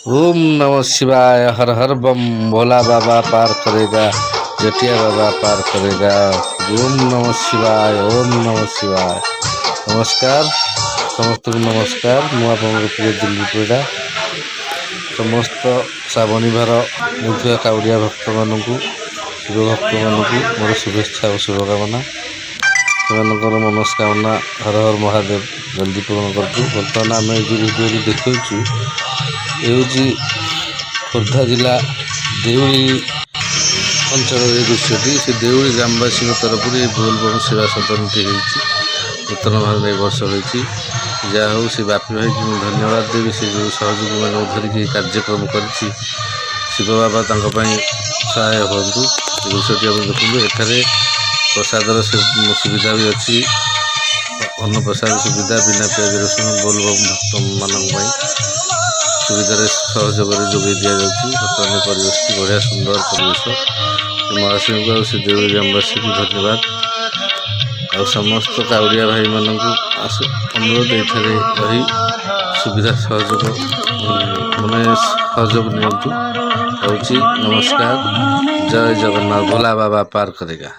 ओम नमः शिवाय। हर हर बम। भोला बाबा पार करेगा, जटिया बाबा पार करेगा। ओम नमः शिवाय। ओम नमः शिवाय। नमस्कार समस्त को नमस्कार। मु आपन प्रिय दिलीप बेड़ा। समस्त श्रावणी भार मुख्य काउड़िया भक्त मान शिव भक्त मान मोर शुभेच्छा और शुभकामना। से मनस्कामना हर हर महादेव जल्दी पूर्ण करूँ। बर्तमान आम जो भिडियो देखु खोर्धा जिला देउली अंचल दृश्यटी से देउली ग्रामवासी तरफ बोलबम सेवा सदनटी नूतन भाव वर्ष होती। जहाँ हूँ से बापी भाई की धन्यवाद देवी। से जो सहयोगी मान धरिकी कार्यक्रम कर शिव बाबा सहाय हूँ। दृश्यटी आप देखते एठारे प्रसादर सुविधा भी अच्छी। अन्न प्रसाद सुविधा बिना प्याज रसुण बोलबम भक्त मान सुविधार सहयोग जोगे दि जाऊँगी। बर्तमान परिवेश की बढ़िया सुंदर परिवेश। महाशिव को से देवी ग्रामवासी को धन्यवाद। आ समस्त काउड़िया भाई मान अनुरोध ये रही सुविधा सहयोग मैंने सहयोग नियंतु। नमस्कार। जय जगन्नाथ। भोला बाबा पार करेगा।